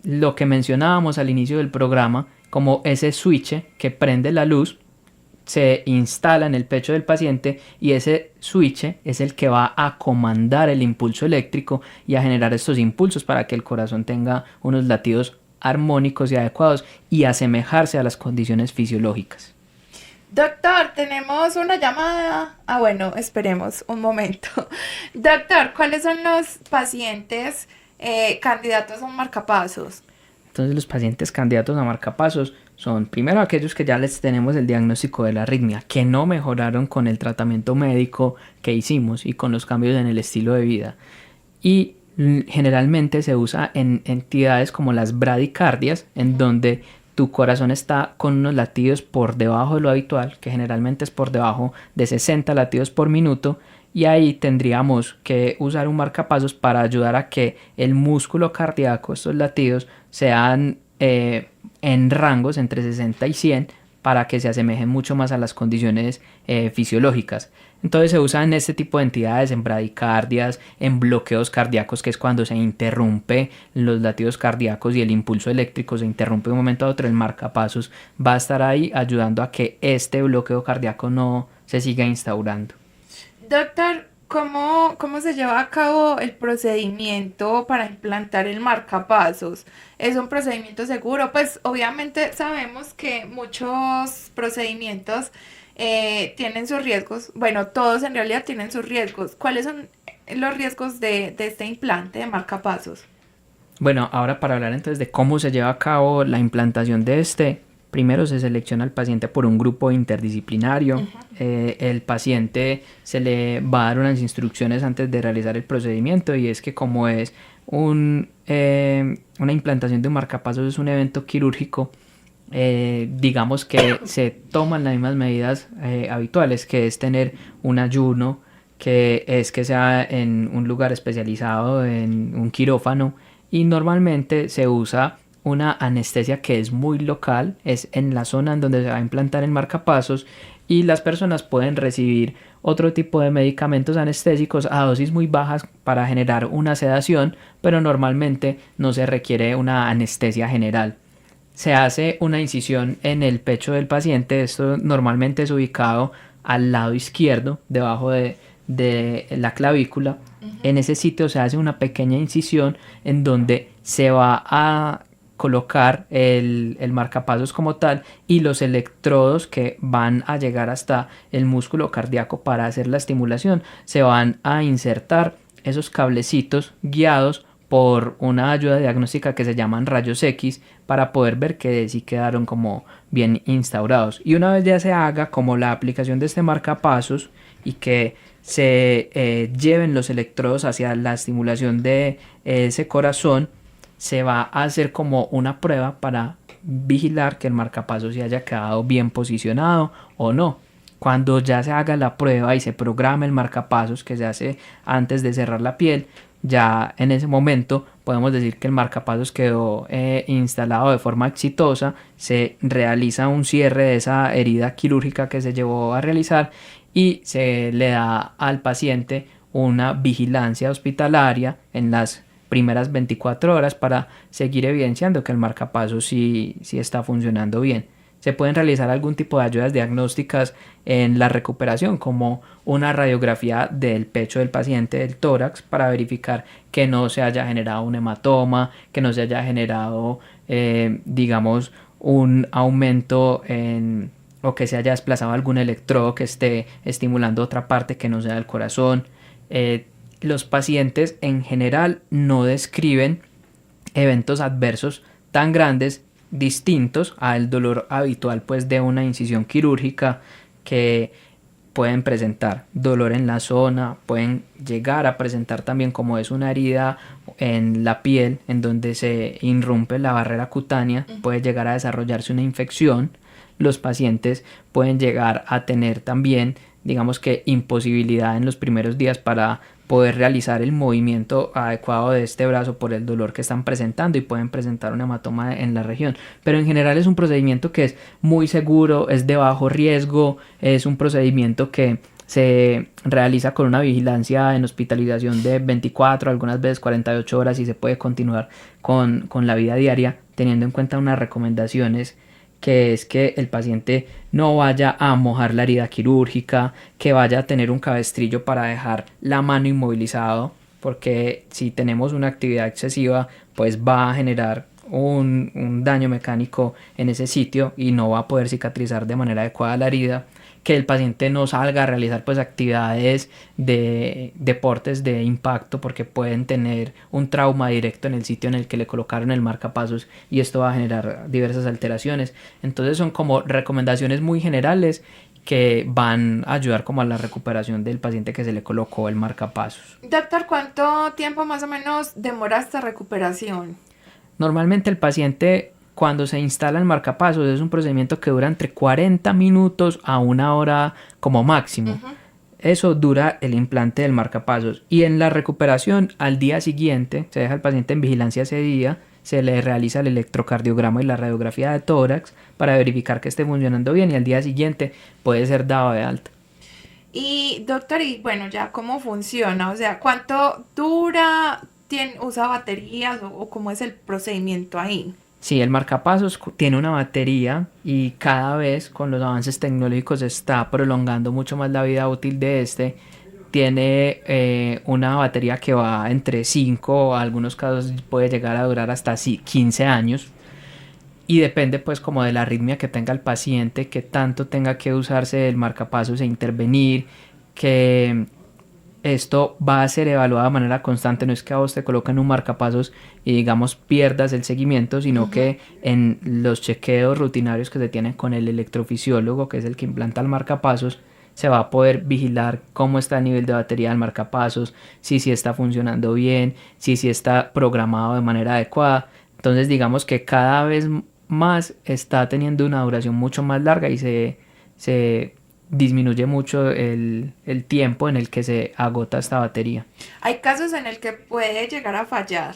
lo que mencionábamos al inicio del programa, como ese switch que prende la luz se instala en el pecho del paciente y ese switch es el que va a comandar el impulso eléctrico y a generar estos impulsos para que el corazón tenga unos latidos armónicos y adecuados y asemejarse a las condiciones fisiológicas. Doctor, tenemos una llamada. Ah, bueno, esperemos un momento. Doctor, ¿cuáles son los pacientes candidatos a un marcapasos? Entonces los pacientes candidatos a marcapasos son primero aquellos que ya les tenemos el diagnóstico de la arritmia, que no mejoraron con el tratamiento médico que hicimos y con los cambios en el estilo de vida. Y generalmente se usa en entidades como las bradicardias, en donde tu corazón está con unos latidos por debajo de lo habitual, que generalmente es por debajo de 60 latidos por minuto, y ahí tendríamos que usar un marcapasos para ayudar a que el músculo cardíaco, estos latidos, sean en rangos entre 60 y 100 para que se asemejen mucho más a las condiciones fisiológicas. Entonces se usa en este tipo de entidades, en bradicardias, en bloqueos cardíacos, que es cuando se interrumpe los latidos cardíacos y el impulso eléctrico se interrumpe de un momento a otro. El marcapasos va a estar ahí ayudando a que este bloqueo cardíaco no se siga instaurando. Doctor, ¿cómo se lleva a cabo el procedimiento para implantar el marcapasos? ¿Es un procedimiento seguro? Pues obviamente sabemos que muchos procedimientos tienen sus riesgos. Bueno, todos en realidad tienen sus riesgos. ¿Cuáles son los riesgos de este implante de marcapasos? Bueno, ahora para hablar entonces de cómo se lleva a cabo la implantación de este, primero se selecciona al paciente por un grupo interdisciplinario. El paciente se le va a dar unas instrucciones antes de realizar el procedimiento y es que como es una implantación de un marcapasos, es un evento quirúrgico, digamos que se toman las mismas medidas habituales, que es tener un ayuno, que es que sea en un lugar especializado, en un quirófano, y normalmente se usa una anestesia que es muy local, es en la zona en donde se va a implantar el marcapasos, y las personas pueden recibir otro tipo de medicamentos anestésicos a dosis muy bajas para generar una sedación, pero normalmente no se requiere una anestesia general. Se hace una incisión en el pecho del paciente, esto normalmente es ubicado al lado izquierdo, debajo de de la clavícula. En ese sitio se hace una pequeña incisión en donde se va a colocar el marcapasos como tal y los electrodos que van a llegar hasta el músculo cardíaco para hacer la estimulación se van a insertar esos cablecitos guiados por una ayuda diagnóstica que se llaman rayos X para poder ver que sí quedaron como bien instaurados. Y una vez ya se haga como la aplicación de este marcapasos y que se lleven los electrodos hacia la estimulación de ese corazón, se va a hacer como una prueba para vigilar que el marcapasos se haya quedado bien posicionado o no. Cuando ya se haga la prueba y se programe el marcapasos que se hace antes de cerrar la piel, ya en ese momento podemos decir que el marcapasos quedó instalado de forma exitosa, se realiza un cierre de esa herida quirúrgica que se llevó a realizar y se le da al paciente una vigilancia hospitalaria en las primeras 24 horas para seguir evidenciando que el marcapasos sí está funcionando bien. Se pueden realizar algún tipo de ayudas diagnósticas en la recuperación, como una radiografía del pecho del paciente, del tórax, para verificar que no se haya generado un hematoma, que no se haya generado, digamos, un aumento o que se haya desplazado algún electrodo que esté estimulando otra parte que no sea el corazón. Los pacientes en general no describen eventos adversos tan grandes distintos al dolor habitual pues de una incisión quirúrgica, que pueden presentar dolor en la zona, pueden llegar a presentar también, como es una herida en la piel en donde se irrumpe la barrera cutánea, puede llegar a desarrollarse una infección. Los pacientes pueden llegar a tener también, digamos que, imposibilidad en los primeros días para poder realizar el movimiento adecuado de este brazo por el dolor que están presentando y pueden presentar un hematoma en la región. Pero en general es un procedimiento que es muy seguro, es de bajo riesgo, es un procedimiento que se realiza con una vigilancia en hospitalización de 24, algunas veces 48 horas y se puede continuar con la vida diaria, teniendo en cuenta unas recomendaciones, que es que el paciente no vaya a mojar la herida quirúrgica, que vaya a tener un cabestrillo para dejar la mano inmovilizado, porque si tenemos una actividad excesiva, pues va a generar un daño mecánico en ese sitio y no va a poder cicatrizar de manera adecuada la herida. Que el paciente no salga a realizar pues actividades de deportes de impacto, porque pueden tener un trauma directo en el sitio en el que le colocaron el marcapasos y esto va a generar diversas alteraciones. Entonces son como recomendaciones muy generales que van a ayudar como a la recuperación del paciente que se le colocó el marcapasos. Doctor, ¿cuánto tiempo más o menos demora esta recuperación? Normalmente el paciente, cuando se instala el marcapasos, es un procedimiento que dura entre 40 minutos a 1 hora como máximo. Eso dura el implante del marcapasos. Y en la recuperación, al día siguiente, se deja al paciente en vigilancia ese día, se le realiza el electrocardiograma y la radiografía de tórax para verificar que esté funcionando bien y al día siguiente puede ser dado de alta. Y doctor, y bueno, ya cómo funciona, o sea, ¿cuánto dura? ¿Usa baterías o cómo es el procedimiento ahí? Sí, el marcapasos tiene una batería y cada vez con los avances tecnológicos se está prolongando mucho más la vida útil de este. Tiene una batería que va entre 5, o en algunos casos puede llegar a durar hasta 15 años. Y depende pues como de la arritmia que tenga el paciente, que tanto tenga que usarse el marcapasos e intervenir, que esto va a ser evaluado de manera constante. No es que a vos te colocan un marcapasos y digamos pierdas el seguimiento, sino que en los chequeos rutinarios que se tienen con el electrofisiólogo, que es el que implanta el marcapasos, se va a poder vigilar cómo está el nivel de batería del marcapasos, si está funcionando bien, si está programado de manera adecuada. Entonces digamos que cada vez más está teniendo una duración mucho más larga y se disminuye mucho el tiempo en el que se agota esta batería. ¿Hay casos en el que puede llegar a fallar?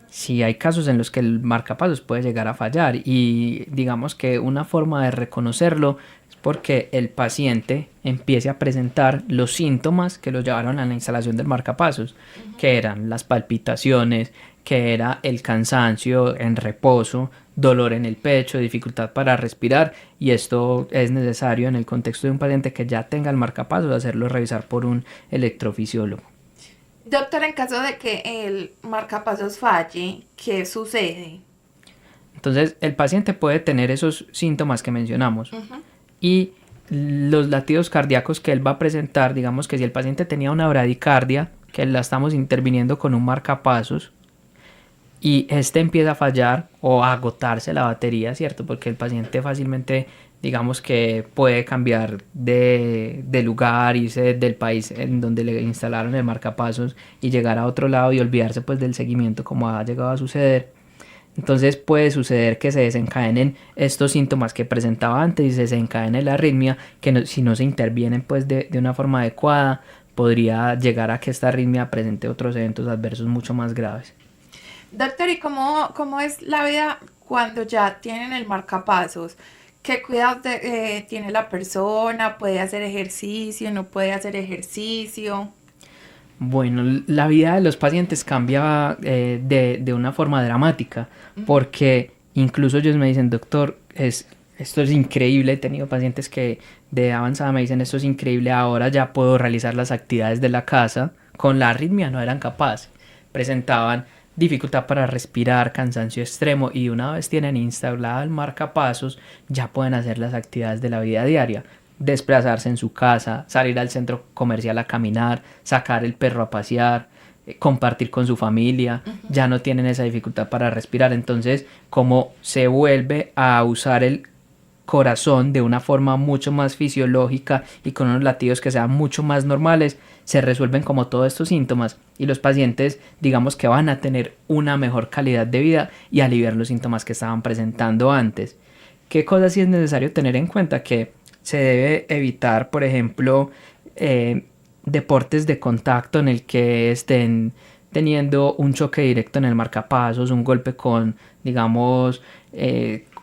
Sí, hay casos en los que el marcapasos puede llegar a fallar y digamos que una forma de reconocerlo es porque el paciente empiece a presentar los síntomas que lo llevaron a la instalación del marcapasos, que eran las palpitaciones, que era el cansancio en reposo dolor en el pecho, dificultad para respirar, y esto es necesario en el contexto de un paciente que ya tenga el marcapasos hacerlo revisar por un electrofisiólogo. Doctor, en caso de que el marcapasos falle, ¿qué sucede? Entonces, el paciente puede tener esos síntomas que mencionamos y los latidos cardíacos que él va a presentar, digamos que si el paciente tenía una bradicardia, que la estamos interviniendo con un marcapasos, y este empieza a fallar o a agotarse la batería, ¿cierto? Porque el paciente fácilmente, digamos que puede cambiar de lugar, irse del país en donde le instalaron el marcapasos y llegar a otro lado y olvidarse pues del seguimiento como ha llegado a suceder. Entonces puede suceder que se desencadenen estos síntomas que presentaba antes y se desencadene la arritmia, que no, si no se intervienen pues de una forma adecuada, podría llegar a que esta arritmia presente otros eventos adversos mucho más graves. Doctor, ¿y cómo es la vida cuando ya tienen el marcapasos? ¿Qué cuidados tiene la persona? ¿Puede hacer ejercicio? ¿No puede hacer ejercicio? Bueno, la vida de los pacientes cambia de una forma dramática, porque incluso ellos me dicen, doctor, esto es increíble. He tenido pacientes que de avanzada me dicen, esto es increíble, ahora ya puedo realizar las actividades de la casa. Con la arritmia no eran capaces, presentaban dificultad para respirar, cansancio extremo, y una vez tienen instalado el marcapasos ya pueden hacer las actividades de la vida diaria, desplazarse en su casa, salir al centro comercial a caminar, sacar el perro a pasear, compartir con su familia, ya no tienen esa dificultad para respirar. Entonces, como se vuelve a usar el corazón de una forma mucho más fisiológica y con unos latidos que sean mucho más normales, se resuelven como todos estos síntomas y los pacientes, digamos que van a tener una mejor calidad de vida y aliviar los síntomas que estaban presentando antes. ¿Qué cosas sí es necesario tener en cuenta? Que se debe evitar, por ejemplo, deportes de contacto en el que estén teniendo un choque directo en el marcapasos, un golpe con, digamos,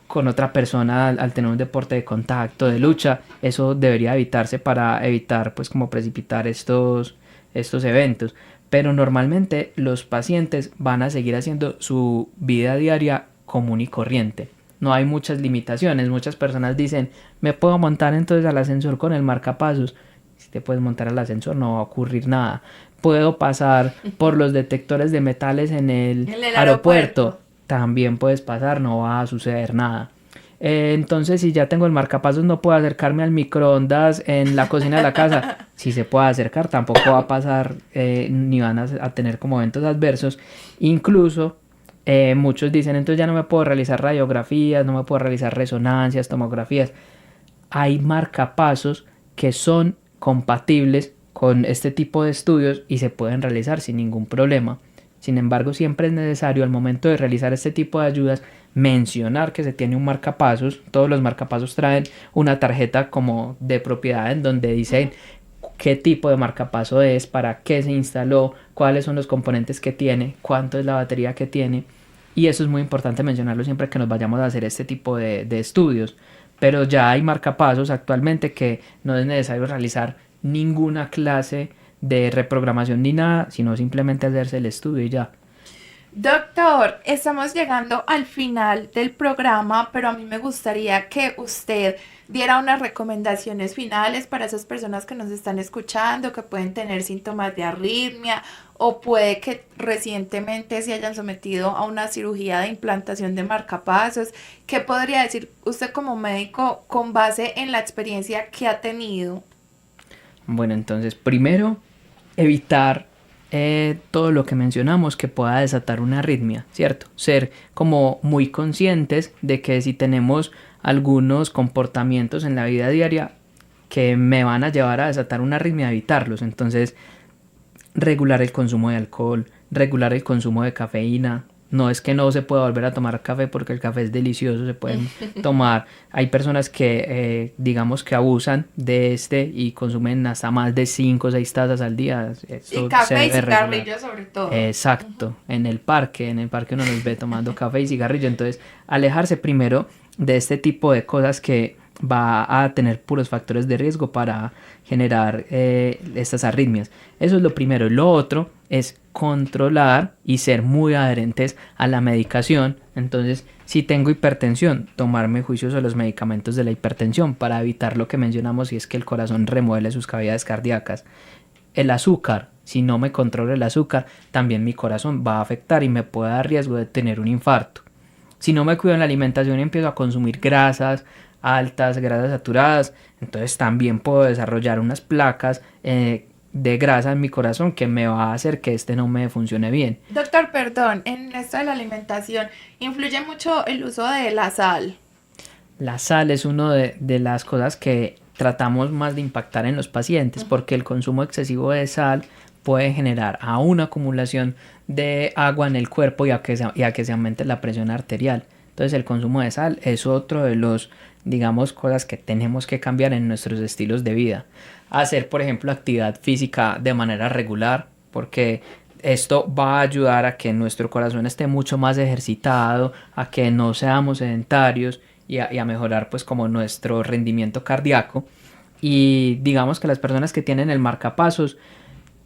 con otra persona al tener un deporte de contacto, de lucha. Eso debería evitarse para evitar pues como precipitar estos eventos. Pero normalmente los pacientes van a seguir haciendo su vida diaria común y corriente. No hay muchas limitaciones. Muchas personas dicen, me puedo montar entonces al ascensor con el marcapasos. Si te puedes montar al ascensor no va a ocurrir nada. Puedo pasar por los detectores de metales en el aeropuerto. También puedes pasar, no va a suceder nada. Entonces, si ya tengo el marcapasos, no puedo acercarme al microondas en la cocina de la casa. Si se puede acercar, tampoco va a pasar, ni van a tener como eventos adversos. Incluso, muchos dicen, entonces ya no me puedo realizar radiografías, no me puedo realizar resonancias, tomografías. Hay marcapasos que son compatibles con este tipo de estudios y se pueden realizar sin ningún problema. Sin embargo, siempre es necesario al momento de realizar este tipo de ayudas mencionar que se tiene un marcapasos. Todos los marcapasos traen una tarjeta como de propiedad en donde dicen qué tipo de marcapaso es, para qué se instaló, cuáles son los componentes que tiene, cuánto es la batería que tiene. Y eso es muy importante mencionarlo siempre que nos vayamos a hacer este tipo de estudios. Pero ya hay marcapasos actualmente que no es necesario realizar ninguna clase de reprogramación ni nada, sino simplemente hacerse el estudio y ya. Doctor, estamos llegando al final del programa, pero a mí me gustaría que usted diera unas recomendaciones finales para esas personas que nos están escuchando, que pueden tener síntomas de arritmia o puede que recientemente se hayan sometido a una cirugía de implantación de marcapasos. ¿Qué podría decir usted como médico con base en la experiencia que ha tenido? Bueno, entonces, primero, evitar todo lo que mencionamos que pueda desatar una arritmia, ¿cierto? Ser como muy conscientes de que si tenemos algunos comportamientos en la vida diaria que me van a llevar a desatar una arritmia, evitarlos. Entonces, regular el consumo de alcohol, regular el consumo de cafeína. No es que no se pueda volver a tomar café porque el café es delicioso, se pueden tomar. Hay personas que digamos que abusan de este y consumen hasta más de 5 o 6 tazas al día. Eso Y café y se debe regular. cigarrillo sobre todo. Exacto, en el parque uno los ve tomando café y cigarrillo. Entonces, alejarse primero de este tipo de cosas que va a tener puros factores de riesgo para generar estas arritmias. Eso es lo primero. Lo otro es controlar y ser muy adherentes a la medicación. Entonces, si tengo hipertensión, tomarme juicios de los medicamentos de la hipertensión para evitar lo que mencionamos, y es que el corazón remueve sus cavidades cardíacas. El azúcar, si no me controlo el azúcar, también mi corazón va a afectar y me puede dar riesgo de tener un infarto. Si no me cuido en la alimentación y empiezo a consumir grasas altas, grasas saturadas, entonces también puedo desarrollar unas placas de grasa en mi corazón que me va a hacer que no me funcione bien. Doctor, perdón, en esto de la alimentación, ¿influye mucho el uso de la sal? La sal es una de las cosas que tratamos más de impactar en los pacientes, porque el consumo excesivo de sal puede generar a una acumulación de agua en el cuerpo y a que se aumente la presión arterial. Entonces el consumo de sal es otro de los, digamos, cosas que tenemos que cambiar en nuestros estilos de vida. Hacer, por ejemplo, actividad física de manera regular, porque esto va a ayudar a que nuestro corazón esté mucho más ejercitado, a que no seamos sedentarios y a mejorar pues como nuestro rendimiento cardíaco. Y digamos que las personas que tienen el marcapasos,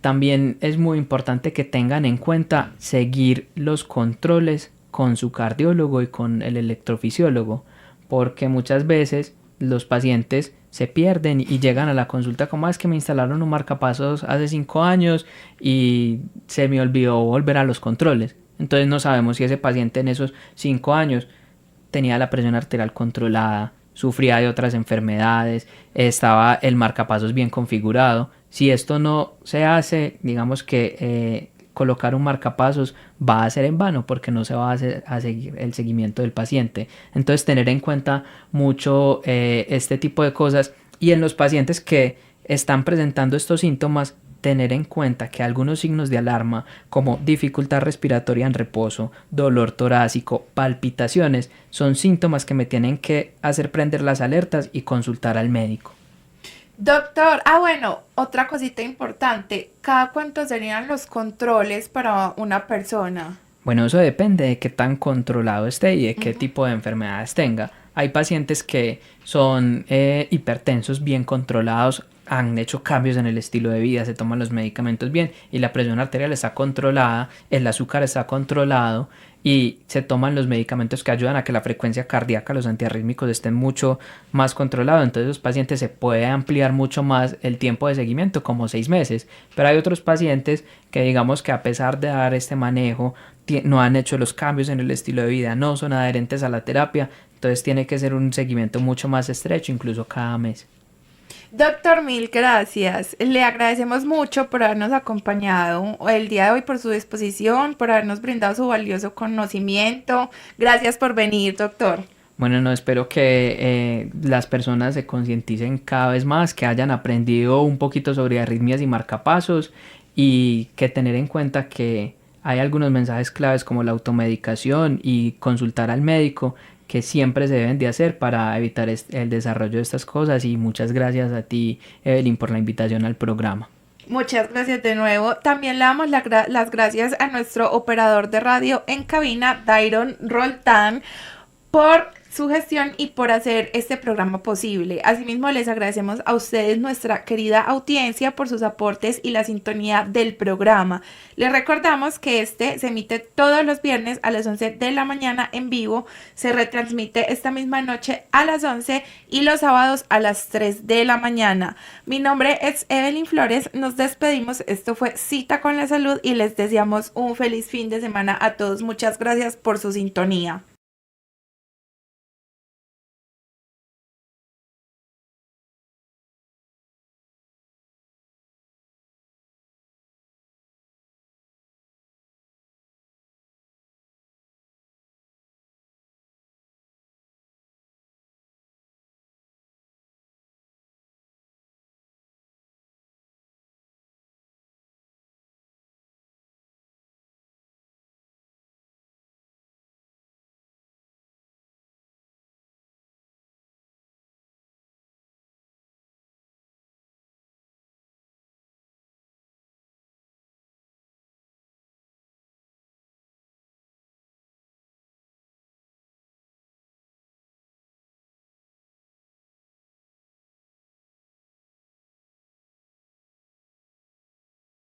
también es muy importante que tengan en cuenta seguir los controles con su cardiólogo y con el electrofisiólogo, porque muchas veces los pacientes se pierden y llegan a la consulta como es que me instalaron un marcapasos hace 5 años y se me olvidó volver a los controles. Entonces no sabemos si ese paciente en esos 5 años tenía la presión arterial controlada, sufría de otras enfermedades, estaba el marcapasos bien configurado. Si esto no se hace, digamos que colocar un marcapasos va a ser en vano porque no se va a seguir el seguimiento del paciente. Entonces tener en cuenta mucho este tipo de cosas, y en los pacientes que están presentando estos síntomas, tener en cuenta que algunos signos de alarma como dificultad respiratoria en reposo, dolor torácico, palpitaciones, son síntomas que me tienen que hacer prender las alertas y consultar al médico. Doctor, bueno, otra cosita importante, ¿cada cuánto serían los controles para una persona? Bueno, eso depende de qué tan controlado esté y de qué tipo de enfermedades tenga. Hay pacientes que son hipertensos, bien controlados, han hecho cambios en el estilo de vida, se toman los medicamentos bien y la presión arterial está controlada, el azúcar está controlado y se toman los medicamentos que ayudan a que la frecuencia cardíaca, los antiarrítmicos estén mucho más controlados. Entonces los pacientes se puede ampliar mucho más el tiempo de seguimiento, como 6 meses. Pero hay otros pacientes que digamos que a pesar de dar este manejo, no han hecho los cambios en el estilo de vida, no son adherentes a la terapia, entonces tiene que ser un seguimiento mucho más estrecho, incluso cada mes. Doctor, mil gracias. Le agradecemos mucho por habernos acompañado el día de hoy, por su disposición, por habernos brindado su valioso conocimiento. Gracias por venir, doctor. Bueno, no, espero que las personas se concienticen cada vez más, que hayan aprendido un poquito sobre arritmias y marcapasos, y que tener en cuenta que hay algunos mensajes claves como la automedicación y consultar al médico que siempre se deben de hacer para evitar el desarrollo de estas cosas. Y muchas gracias a ti, Evelyn, por la invitación al programa. Muchas gracias de nuevo. También le damos las gracias a nuestro operador de radio en cabina, Dairon Roltán, por su gestión y por hacer este programa posible. Asimismo, les agradecemos a ustedes, nuestra querida audiencia, por sus aportes y la sintonía del programa. Les recordamos que se emite todos los viernes a las 11 de la mañana en vivo, se retransmite esta misma noche a las 11 y los sábados a las 3 de la mañana. Mi nombre es Evelyn Flores, nos despedimos. Esto fue Cita con la Salud y les deseamos un feliz fin de semana a todos. Muchas gracias por su sintonía.